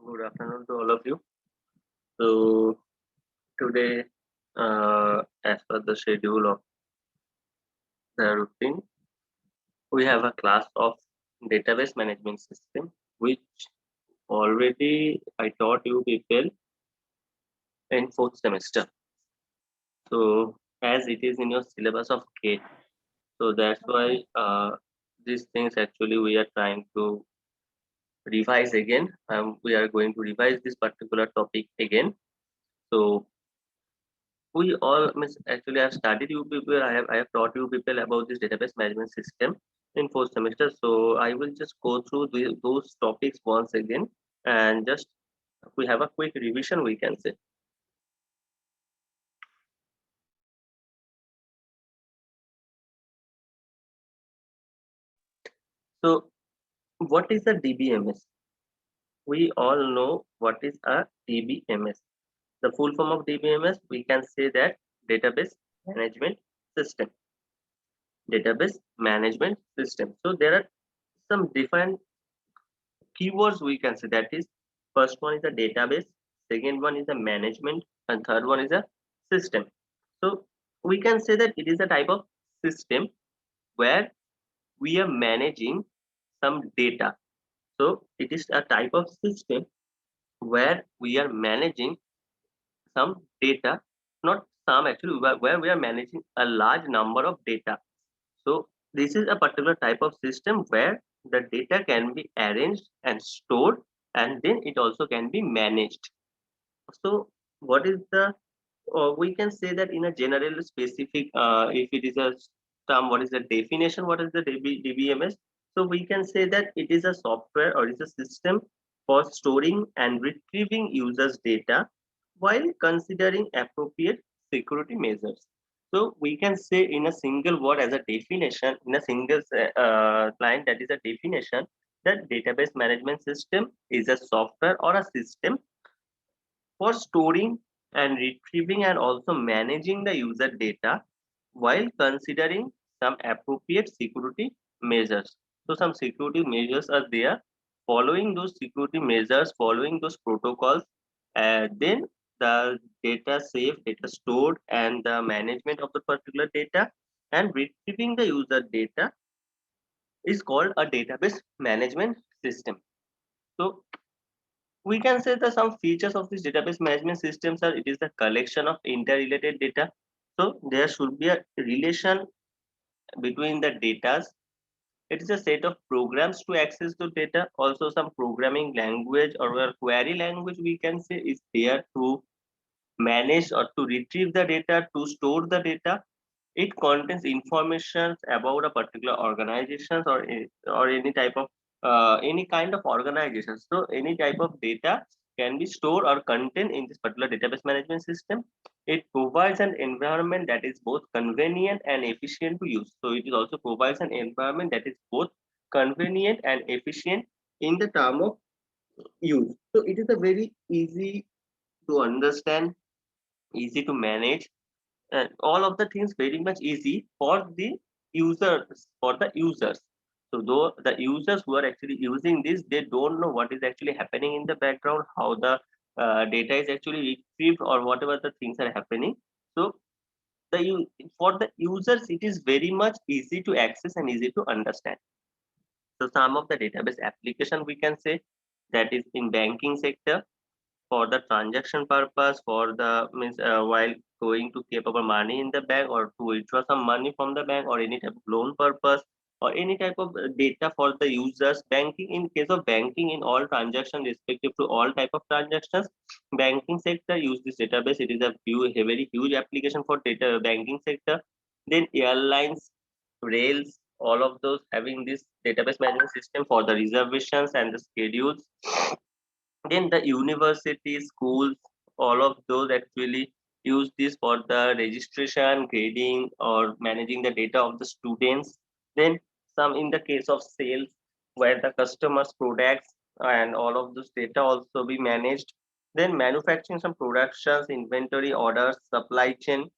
Good afternoon to all of you. So today, as per the schedule of the routine, we have a class of database management system, which already I taught you people in fourth semester. So as it is in your syllabus of GATE, so that's why these things actually we are trying to revise again. We are going to revise this particular topic again. So we all means actually I've studied you people. I have taught you people about this database management system in fourth semester. So I will just go through those topics once again and just we have a quick revision we can say. So what is a DBMS? We all know what is a DBMS. The full form of DBMS we can say that database management system. Database management system. So there are some different keywords we can say, that is first one is a database, second one is a management, and third one is a system. So we can say that it is a type of system where we are managing some data. So it is a type of system where we are managing some data, not some actually, where we are managing a large number of data. So this is a particular type of system where the data can be arranged and stored, and then it also can be managed. So what is the, we can say that in a general specific, if it is a term, what is the definition, what is the DBMS? So we can say that it is a software or is a system for storing and retrieving users' data while considering appropriate security measures. So we can say in a single word as a definition, in a single line, that is a definition, that database management system is a software or a system for storing and retrieving and also managing the user data while considering some appropriate security measures. So some security measures are there. Following those security measures, following those protocols, then the data saved, data stored, and the management of the particular data and retrieving the user data is called a database management system. So we can say that some features of this database management systems are, it is the collection of interrelated data. So there should be a relation between the data. It is a set of programs to access the data. Also some programming language or a query language we can say is there to manage or to retrieve the data, to store the data. It contains information about a particular organizations or any type of any kind of organization. So any type of data can be stored or contained in this particular database management system. It provides an environment that is both convenient and efficient to use. So it is also provides an environment that is both convenient and efficient in the term of use. So it is a very easy to understand, easy to manage, and all of the things very much easy for the users. So though the users who are actually using this, they don't know what is actually happening in the background, how the data is actually retrieved or whatever the things are happening. So for the users it is very much easy to access and easy to understand. So some of the database application we can say, that is in banking sector, for the transaction purpose, for the means while going to keep our money in the bank or to withdraw some money from the bank or any type of loan purpose or any type of data for the users. Banking, in case of banking, in all transactions respective to all type of transactions, banking sector use this database. It is a very huge application for data banking sector. Then airlines, rails, all of those having this database management system for the reservations and the schedules. Then the universities, schools, all of those actually use this for the registration, grading, or managing the data of the students. Then some in the case of sales, where the customers' products and all of those data also be managed. Then manufacturing, some productions, inventory, orders, supply chain.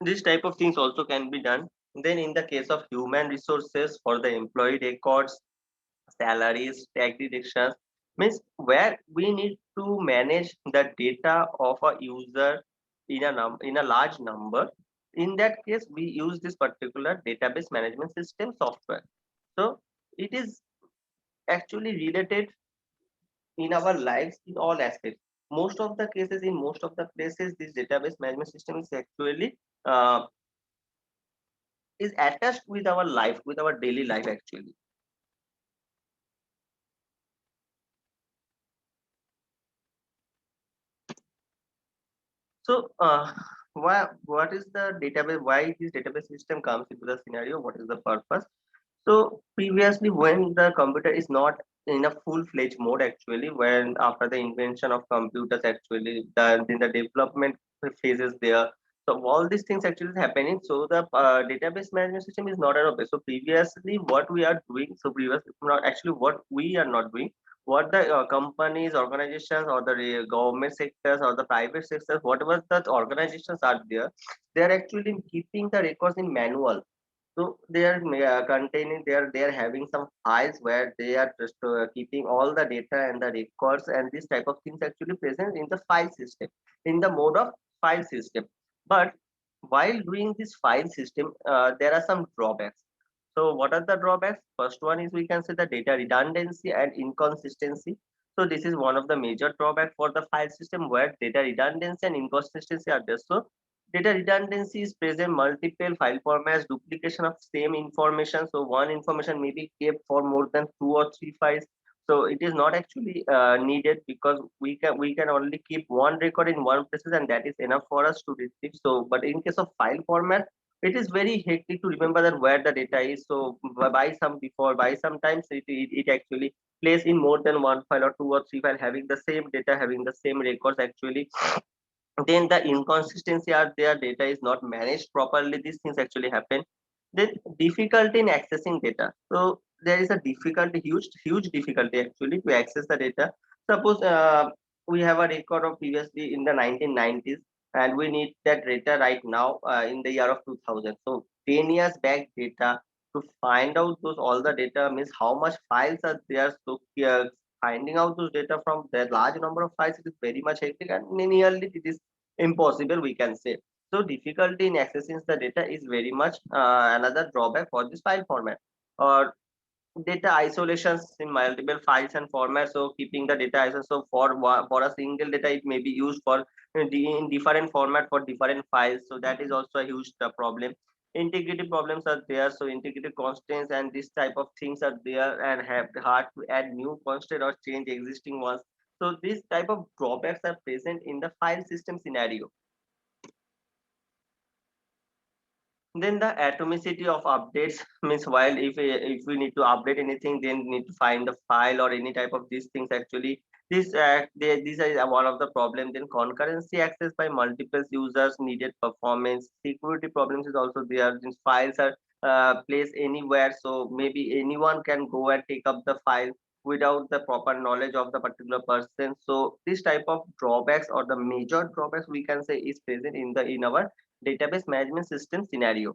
This type of things also can be done. Then in the case of human resources, for the employee records, salaries, tax deductions, means where we need to manage the data of a user in a large number. In that case, we use this particular database management system software. So it is actually related in our lives in all aspects. Most of the cases, in most of the places, this database management system is actually uh, is attached with our life, with our daily life actually. So, what is the database? Why this database system comes into the scenario? What is the purpose? So previously, when the computer is not in a full-fledged mode, actually, when after the invention of computers, actually, in the development phases there. So all these things actually is happening. So the database management system is not at. So previously, what we are doing, so previously, not actually what we are not doing, what the companies, organizations, or the government sectors or the private sectors, whatever the organizations are there, they are actually keeping the records in manual. So they are containing, they are having some files where they are just keeping all the data and the records, and this type of things actually present in the file system, in the mode of file system. But while doing this file system, there are some drawbacks. So what are the drawbacks? First one is, we can say, the data redundancy and inconsistency. So this is one of the major drawback for the file system, where data redundancy and inconsistency are there. So data redundancy is present, multiple file formats, duplication of same information. So one information may be kept for more than 2 or 3 files. So it is not actually needed, because we can only keep one record in one places, and that is enough for us to retrieve. So, but in case of file format, it is very hectic to remember that where the data is. So by sometimes it actually plays in more than one file or 2 or 3 file, having the same data, having the same records actually. Then the inconsistency are there, data is not managed properly, these things actually happen. Then difficulty in accessing data. So there is a difficulty, huge difficulty actually to access the data. Suppose we have a record of previously in the 1990s, and we need that data right now in the year of 2000. So 10 years back data, to find out those all the data, means how much files are there. So finding out those data from the large number of files, it is very much hectic, and nearly it is impossible, we can say. So difficulty in accessing the data is very much another drawback for this file format. Or data isolations in multiple files and formats. So keeping the data isolation, so for a single data, it may be used for in different format for different files. So that is also a huge problem. Integrity problems are there. So integrity constraints and this type of things are there, and have hard to add new constraint or change existing ones. So this type of drawbacks are present in the file system scenario. Then the atomicity of updates means, while if we need to update anything, then we need to find the file or any type of these things actually. These are one of the problem. Then concurrency access by multiple users, needed performance. Security problems is also there, since files are placed anywhere, so maybe anyone can go and take up the file without the proper knowledge of the particular person. So this type of drawbacks, or the major drawbacks, we can say, is present in our database management system scenario.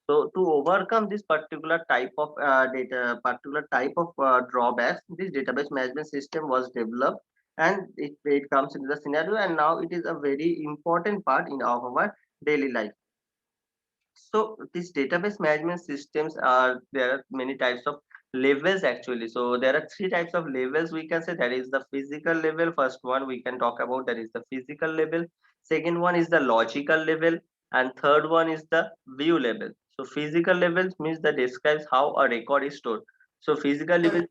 So to overcome this particular type of drawbacks, this database management system was developed, and it comes into the scenario, and now it is a very important part in our daily life. So these database management systems are, there are many types of levels actually. So there are three types of levels, we can say. That is the physical level. First one we can talk about, that is the physical level. Second one is the logical level, and third one is the view level. So physical level means that describes how a record is stored. So physical level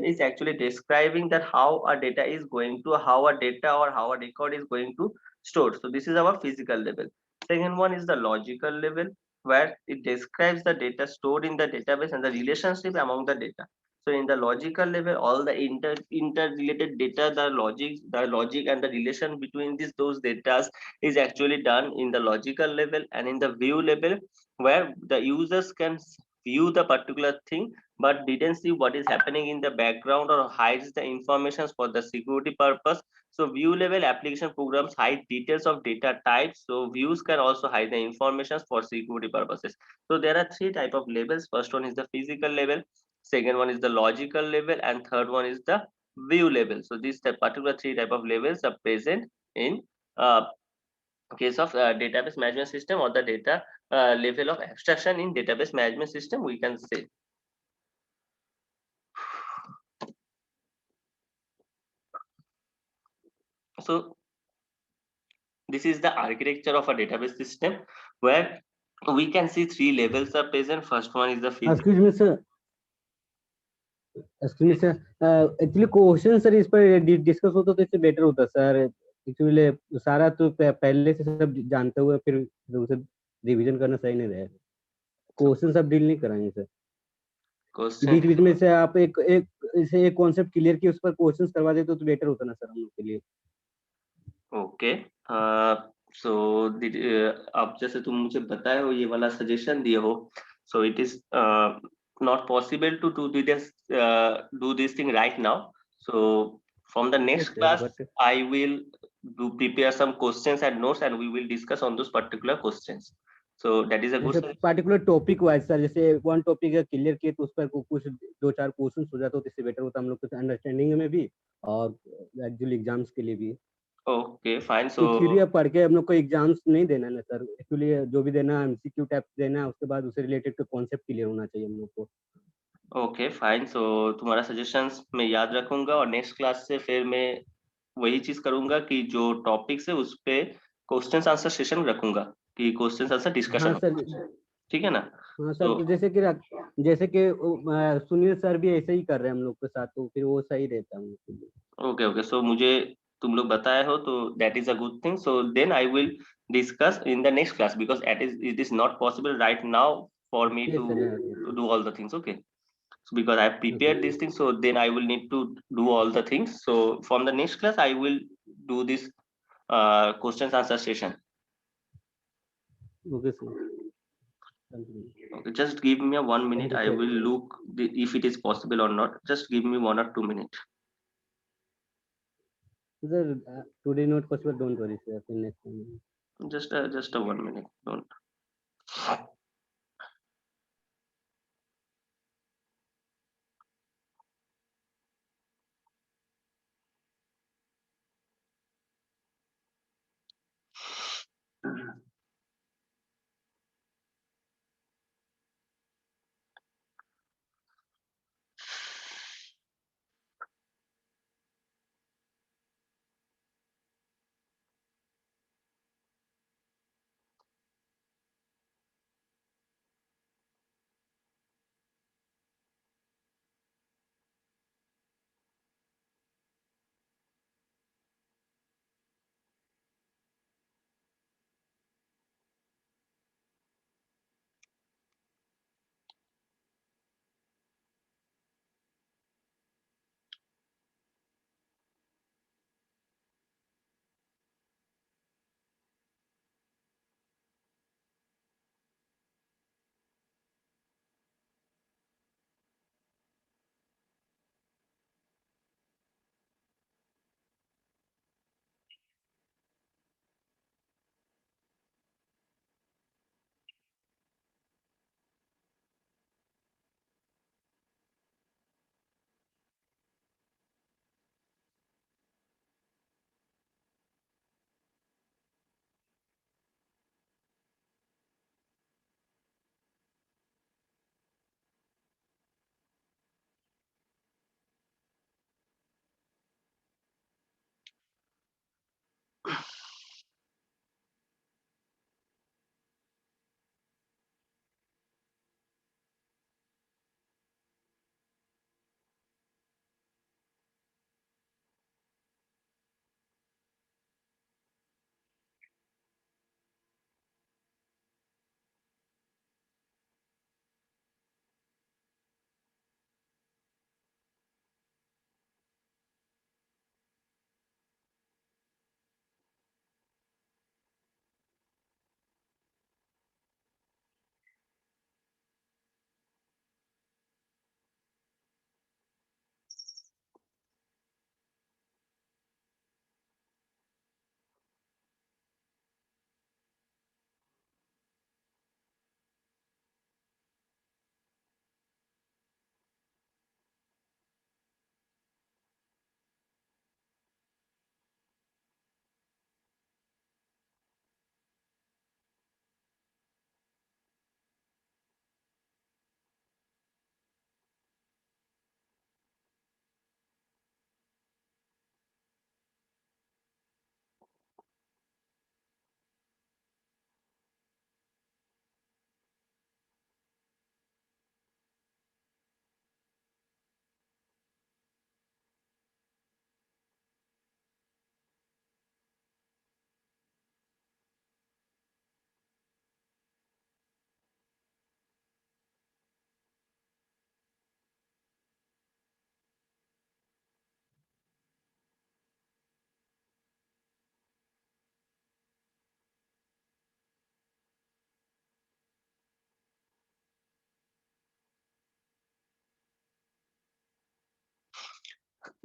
is actually describing that how a data is going to, how a data or how a record is going to store. So this is our physical level. Second one is the logical level, where it describes the data stored in the database and the relationship among the data. So in the logical level, all the interrelated data, the logic and the relation between those data is actually done in the logical level. And in the view level, where the users can view the particular thing but didn't see what is happening in the background or hides the information for the security purpose. So view level application programs hide details of data types. So views can also hide the information for security purposes. So there are three type of labels. First one is the physical level, second one is the logical level, and third one is the view level. So these particular three type of labels are present in case of database management system, or the data level of abstraction in database management system, we can say. So this is the architecture of a database system, where we can see three levels are present. First one is the physical. Excuse me sir, excuse me sir, actually question sir इस पर discuss होता तो इससे better होता sir. Actually सारा तो पहले से सब जानते हुए फिर उसे रिवीजन करना सही नहीं रहेगा। क्वेश्चन सब डील नहीं कराएंगे सर, क्वेश्चन, बीच बीच में से आप एक एक इसे एक कॉन्सेप्ट क्लियर किए उस पर क्वेश्चंस करवा देते तो बेटर होता ना सर हम लोग के लिए। ओके। सो आप जैसे तुम मुझे बताए हो, ये वाला सजेशन दिए हो, so it is not possible to do this thing right now. So from the next yes sir, class but I will do prepare some questions and notes, and we will discuss on those particular questions. So that is a good जैसे suggestion. Particular topic wise sir, जैसे one topic clear किए तो उस पर कुछ दो चार question हो जाते तो इससे बेटर होता हम लोग को अंडरस्टैंडिंग में भी, और एक्चुअली एग्जाम्स के लिए भी। Okay, fine. कि थ्योरी So अब पढ़ के हम लोग को एग्जाम्स नहीं देना है ना सर, एक्चुअली जो भी देना है एमसीक्यू टाइप देना है, उसके बाद उससे रिलेटेड कॉन्सेप्ट क्लियर होना चाहिए हम लोग को। Okay fine. सो तुम्हारा सजेशंस मैं याद रखूंगा, और नेक्स्ट क्लास से फिर मैं वही चीज करूंगा कि जो टॉपिक्स है उस पे क्वेश्चन आंसर सेशन रखूंगा, कि क्वेश्चन आंसर डिस्कशन हाँ हो। सर। ठीक है ना? हाँ सर, तो तो जैसे कि सुनील सर भी ऐसे ही कर रहे हैं हम लोग के साथ, तो फिर वो सही रहता है हम लोग के लिए। ओके ओके, सो मुझे तुम लोग बताए हो तो that is a good thing. So then I will discuss in the next class, because it is not possible right now for me yes to sir. do all the things. Okay, so because I have okay prepared these things, so then I will need to do all the things. So from the next class I will do this questions answer session. Okay sir. Okay, just give me a 1 minute. Thank you I sir. will look if it is possible or not. Just give me 1 or 2 minutes. Sir today not possible, don't worry sir, फिर next time. Just a 1 minute. Don't.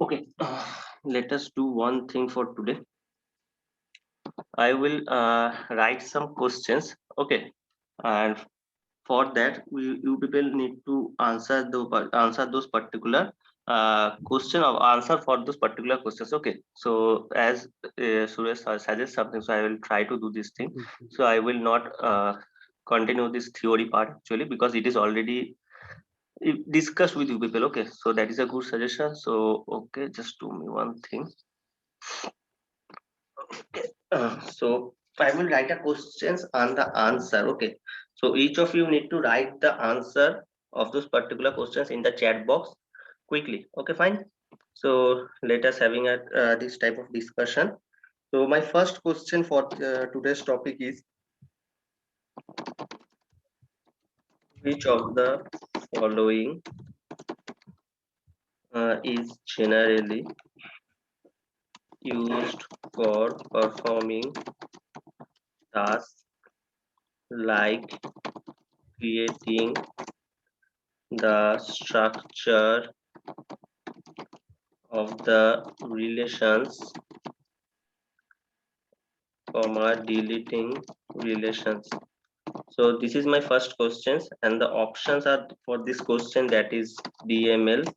Okay, let us do one thing for today. I will write some questions. Okay, and for that, you people need to answer those particular question or answer for those particular questions. Okay, so as Suresh suggests something, so I will try to do this thing. So I will not continue this theory part actually because it is already discussed with you people. Okay, so that is a good suggestion. So okay, just do me one thing. So I will write a questions and the answer. Okay. So each of you need to write the answer of those particular questions in the chat box quickly. Okay, fine. So let us having a this type of discussion. So my first question for today's topic is, which of the following is generally used for performing tasks like creating the structure of the relations, comma, deleting relations. So this is my first questions, and the options are for this question, that is DML.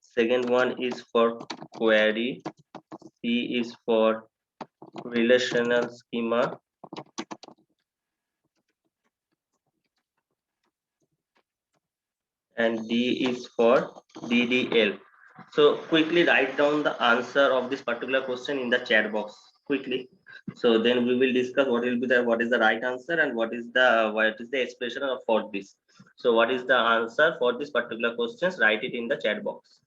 Second one is for query. C is for relational schema, and D is for DDL. So quickly write down the answer of this particular question in the chat box quickly. So then we will discuss what is the right answer and what is the expression of for this. So what is the answer for this particular questions? Write it in the chat box.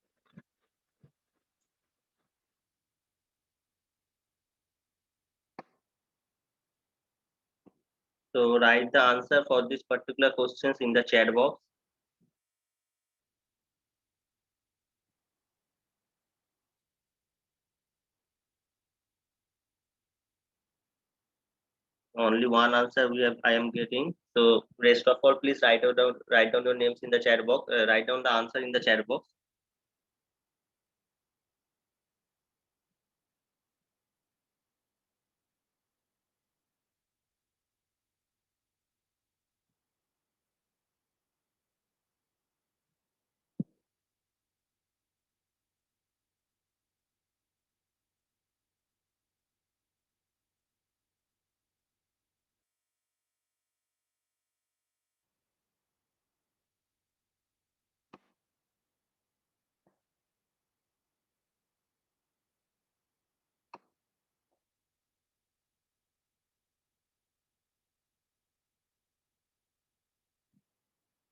So write the answer for this particular questions in the chat box. Only one answer I am getting. So rest of all, please write down your names in the chat box. Write down the answer in the chat box.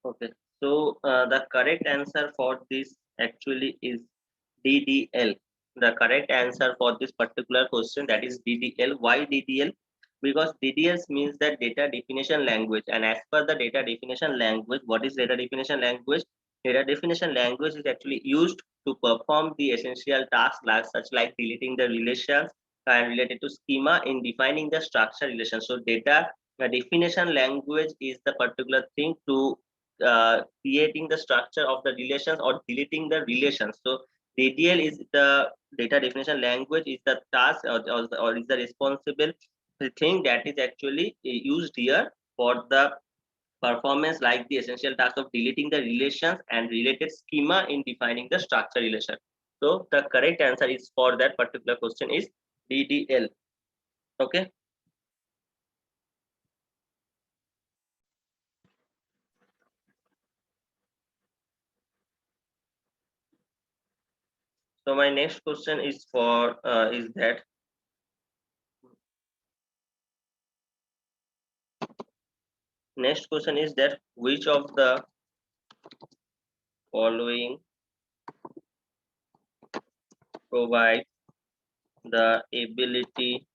Okay. So the correct answer for this actually is DDL. The correct answer for this particular question, that is DDL. Why DDL? Because DDL means that data definition language. And as per the data definition language, what is data definition language? Data definition language is actually used to perform the essential tasks like deleting the relations and related to schema in defining the structure relation. So data definition language is the particular thing to creating the structure of the relations or deleting the relations. So DDL is the data definition language, is the task or is the responsible thing that is actually used here for the performance like the essential task of deleting the relations and related schema in defining the structure relation. So the correct answer is for that particular question is DDL. Okay. So my next question is for is that next question is that which of the following provide the ability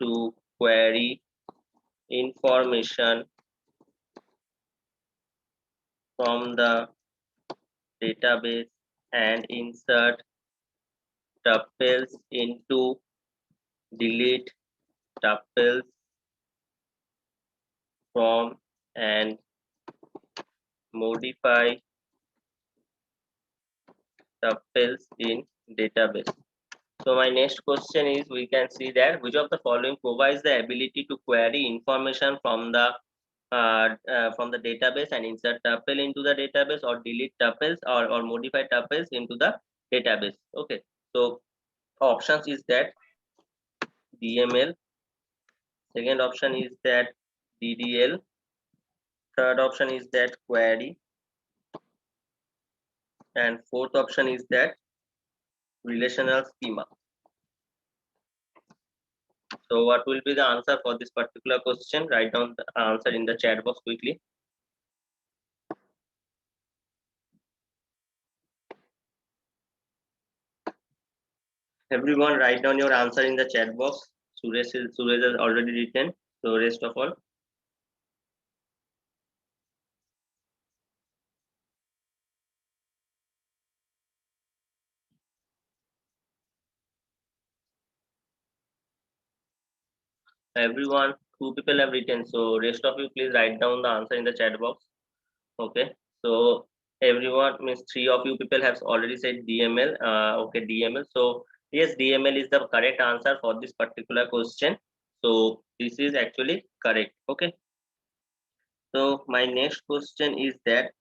to query information from the database and insert tuples into delete tuples from and modify tuples in database. So my next question is, we can see that which of the following provides the ability to query information from the database and insert tuple into the database, or delete tuples, or modify tuples into the database. Okay, so options is that DML, second option is that DDL, third option is that query, and fourth option is that relational schema. So what will be the answer for this particular question? Write down the answer in the chat box quickly. Everyone write down your answer in the chat box. Suresh has already written. So rest of all. Everyone, 2 people have written. So rest of you, please write down the answer in the chat box. Okay. So everyone, means 3 of you people have already said DML. Okay, DML. So yes, DML is the correct answer for this particular question. So this is actually correct. Okay. So my next question is that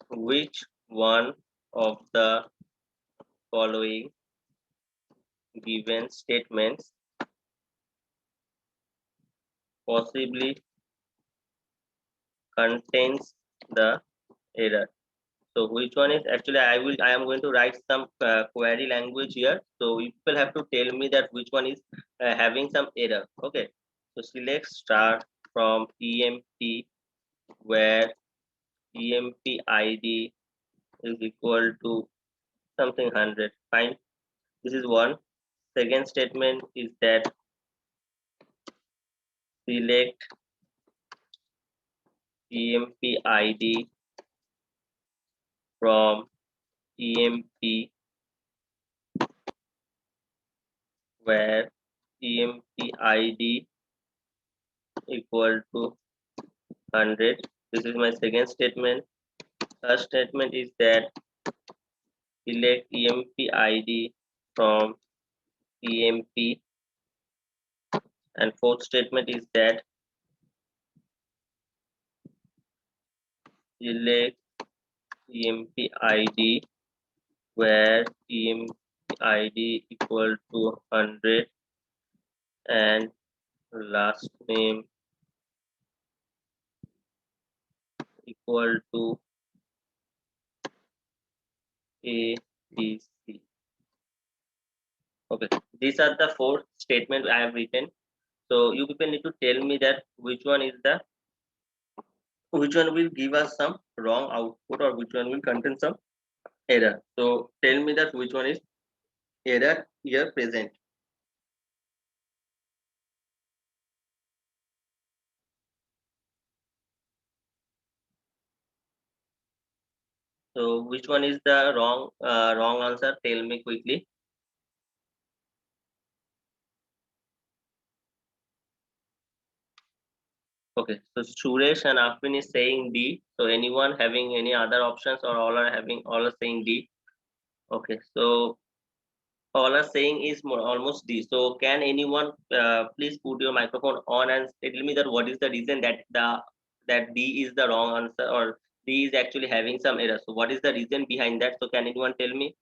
which one of the following given statements possibly contains the error? So which one is actually, I am going to write some query language here. So you people have to tell me that which one is having some error. Okay. So select star from EMP where EMP ID is equal to something 100. Fine. This is one. Second statement is that select EMP ID from EMP where EMP ID equal to 100. This is my second statement. Third statement is that select EMP ID from EMP, and fourth statement is that select EMP ID where EMP ID equal to 100, and last name equal to ABC. Okay, these are the 4 statements I have written. So you people need to tell me that which one will give us some wrong output, or which one will contain some error. So tell me that which one is error here present. So which one is the wrong answer? Tell me quickly. Okay, so Suresh and Afin is saying D. So anyone having any other options, or all are saying D? Okay, so all are saying is almost D. So can anyone please put your microphone on and tell me that what is the reason that D is the wrong answer, or D is actually having some error. So what is the reason behind that? So can anyone tell me?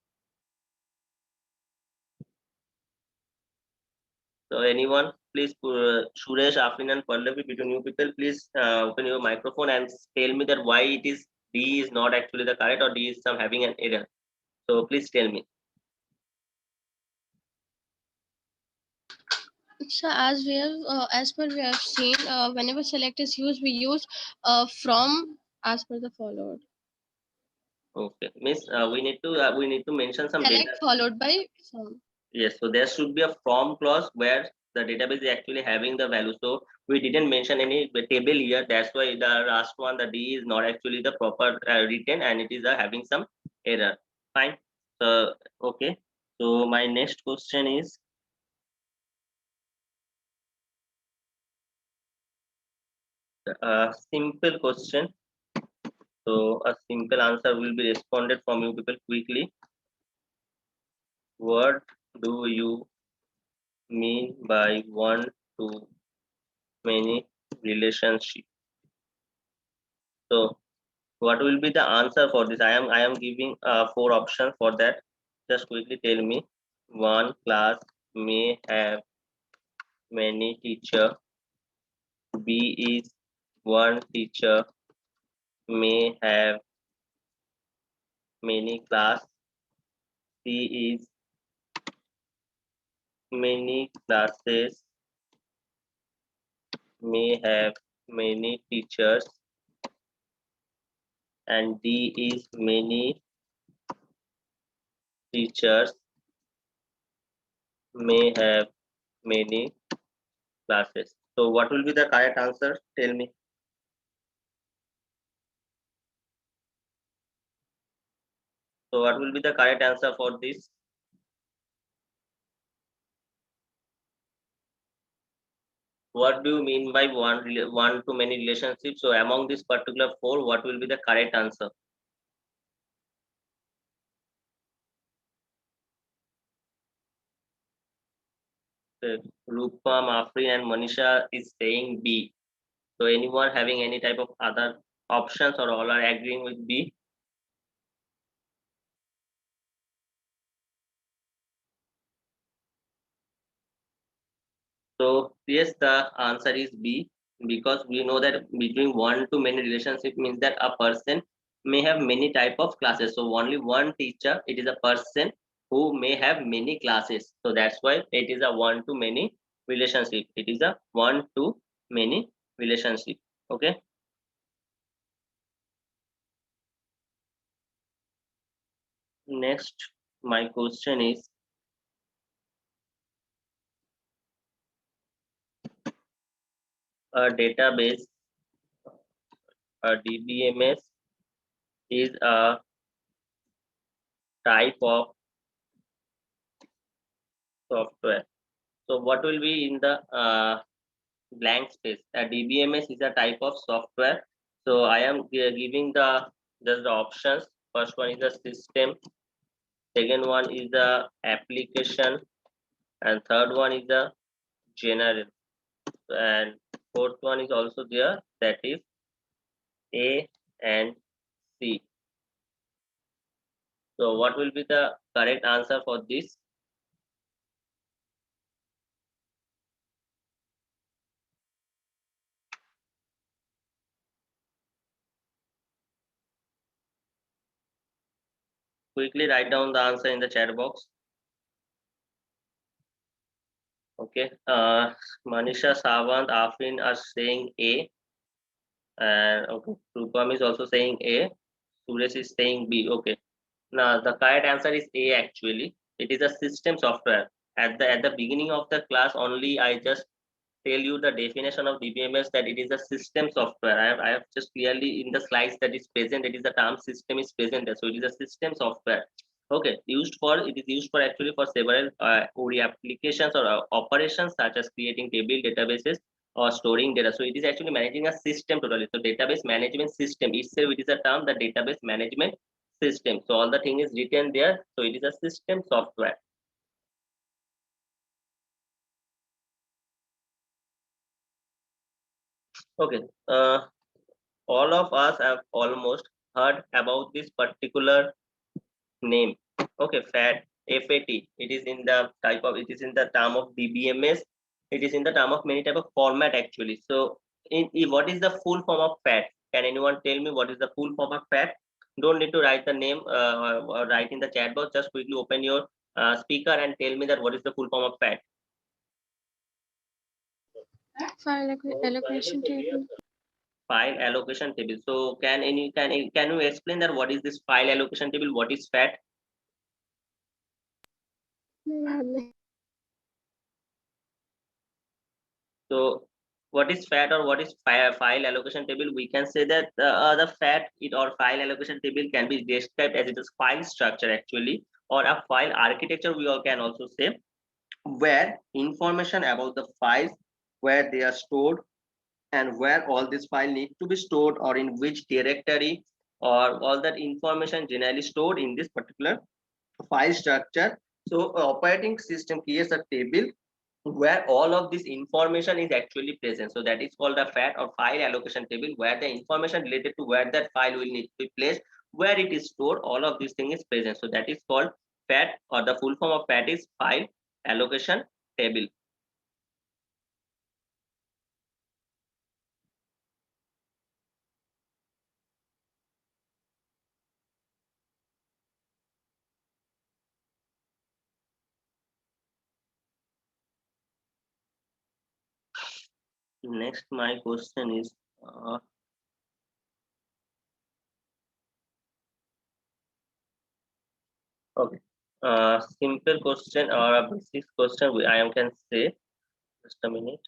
So anyone, please, Suresh, Afin, and Pallavi, between you people, please open your microphone and tell me that why it is D is not actually the correct, or D is some having an error. So please tell me. So as per we have seen, whenever select is used, we use from as per the followed. Okay, Miss, we need to mention some Select data. followed by from. Yes, so there should be a from clause where the database is actually having the value. So we didn't mention any table here. That's why the last one, the D is not actually the proper written, and it is having some error. Fine. So okay. So my next question is, a simple question. So a simple answer will be responded from you people quickly. What do you mean by one to many relationship? So what will be the answer for this? I am giving four options for that. Just quickly tell me. One class may have many teacher. B is one teacher may have many class. C is many classes may have many teachers, and D is many teachers may have many classes. So what will be the correct answer? Tell me. So what will be the correct answer for this? What do you mean by one to many relationships? So among this particular four, what will be the correct answer? So Rupam, Afrin, and Manisha is saying B. So anyone having any type of other options, or all are agreeing with B? So yes, the answer is B, because we know that between one to many relationship means that a person may have many type of classes. So only one teacher, it is a person who may have many classes. So that's why it is a one to many relationship. It is a one to many relationship. Okay. Next, my question is, a database, a DBMS is a type of software. So what will be in the blank space? A DBMS is a type of software. So I am giving the just the options. First one is the system, second one is the application, and third one is the general, and fourth one is also there, that is A and C. So what will be the correct answer for this? Quickly write down the answer in the chat box. Okay. Manisha, Savant, Afrin are saying A, and okay, Rupam is also saying A. Suresh is saying B. Okay. Now the correct answer is A actually. It is a system software. At the beginning of the class only, I just tell you the definition of DBMS, that it is a system software. I have just clearly in the slides that is present, it is the term system is present there. So it is a system software. Okay, it is used for actually for several ORI applications or operations, such as creating table databases or storing data. So it is actually managing a system totally. So database management system itself, it is a term, the database management system. So all the thing is written there. So it is a system software. Okay. All of us have almost heard about this particular name. Okay, FAT, FAT. It is in the type of, it is in the term of DBMS. It is in the term of many type of format actually. So what is the full form of FAT? Can anyone tell me what is the full form of FAT? Don't need to write the name or write in the chat box. Just quickly open your speaker and tell me that what is the full form of FAT. File allocation table. File allocation table. So can you explain that what is this file allocation table? What is FAT? So what is FAT or what is file allocation table? We can say that the FAT it or file allocation table can be described as it is file structure actually, or a file architecture we all can also say, where information about the files, where they are stored, and where all this file need to be stored, or in which directory, or all that information generally stored in this particular file structure. So operating system creates a table where all of this information is actually present. So that is called a FAT, or file allocation table, where the information related to where that file will need to be placed, where it is stored, all of these things is present. So that is called FAT, or the full form of FAT is file allocation table. Next, my question is, okay, simple question or a basic question, I can say. Just a minute.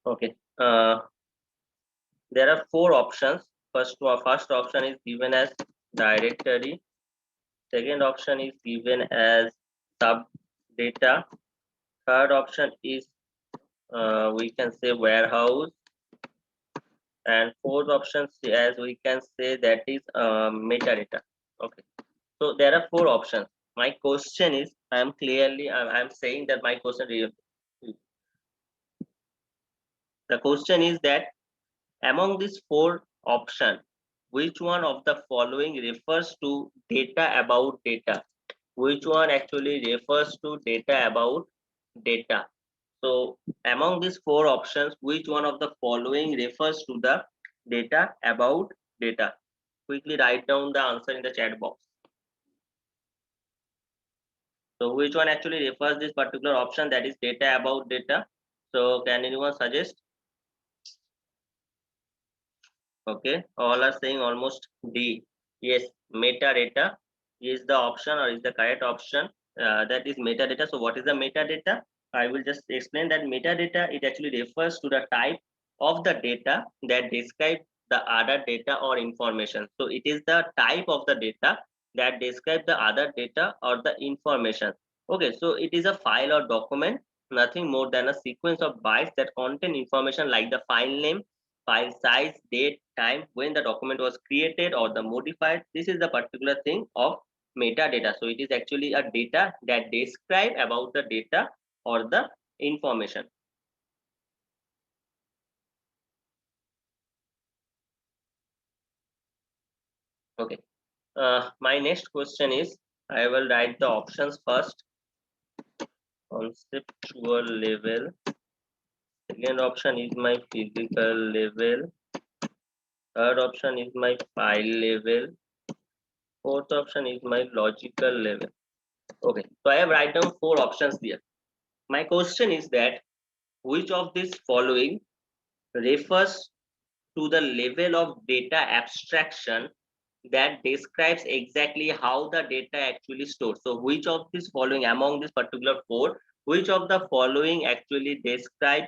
Okay. There are four options. First option is given as directory. Second option is given as sub data. Third option is we can say warehouse, and fourth option, as we can say, that is metadata. Okay, so there are four options. My question is, I'm saying that my question the question is that among these four options, which one of the following refers to data about data? Which one actually refers to data about data? So among these four options, which one of the following refers to the data about data? Quickly write down the answer in the chat box. So which one actually refers this particular option, that is data about data? So can anyone suggest? Okay, all are saying almost D. Yes, metadata is the option, or is the correct option. That is metadata. So what is the metadata? I will just explain that metadata, it actually refers to the type of the data that describes the other data or information. So it is the type of the data that describes the other data or the information. Okay, so it is a file or document, nothing more than a sequence of bytes that contain information like the file name, file size, date, time, when the document was created or the modified. This is the particular thing of metadata. So it is actually a data that describe about the data or the information. Okay. My next question is, I will write the options first. Conceptual level. Second option is my physical level. Third option is my file level. Fourth option is my logical level. Okay, so I have write down four options here. My question is that which of these following refers to the level of data abstraction that describes exactly how the data actually stored? So which of these following among this particular four, which of the following actually describe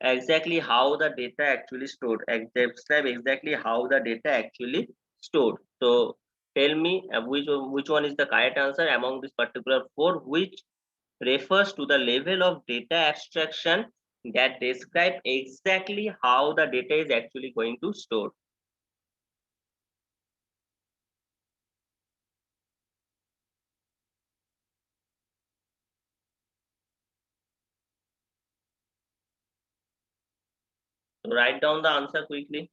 exactly how the data actually stored, describe exactly how the data actually stored? So tell me which one is the correct answer among this particular four, which refers to the level of data abstraction that describe exactly how the data is actually going to store. So write down the answer quickly.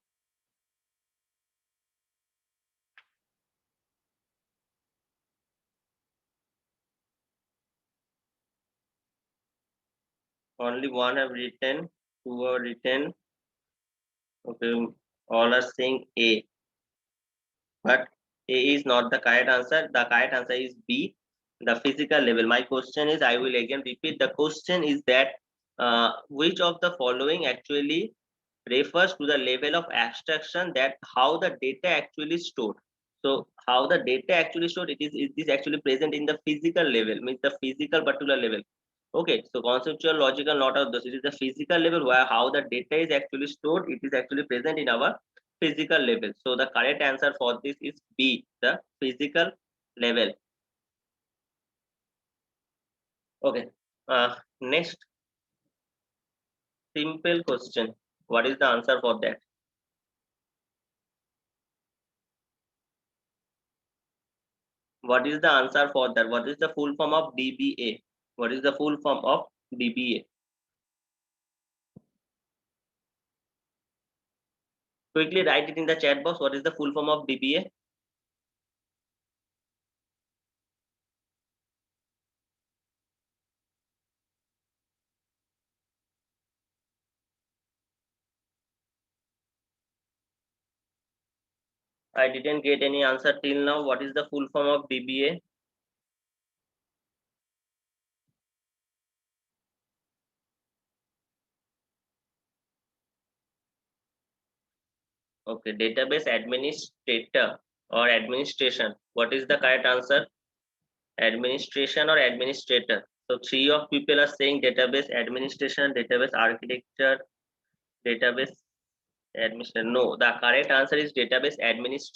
Only one have written, two are written. Okay, all are saying A, but A is not the correct answer. The correct answer is B, the physical level. My question is, I will again repeat. The question is that which of the following actually refers to the level of abstraction that how the data actually stored? So how the data actually stored, it is actually present in the physical level, means the physical particular level. Okay, so conceptual, logical, not of this. It is the physical level where how the data is actually stored. It is actually present in our physical level. So the correct answer for this is B, the physical level. Okay. Next, Simple question. What is the answer for that? What is the answer for that? What is the full form of DBA? What is the full form of DBA? Quickly write it in the chat box. What is the full form of DBA? I didn't get any answer till now. What is the full form of DBA? Okay, database administrator or administration. What is the correct answer? Administration or administrator? So three of people are saying database administration, database architecture, database administration. No, the correct answer is database administrator.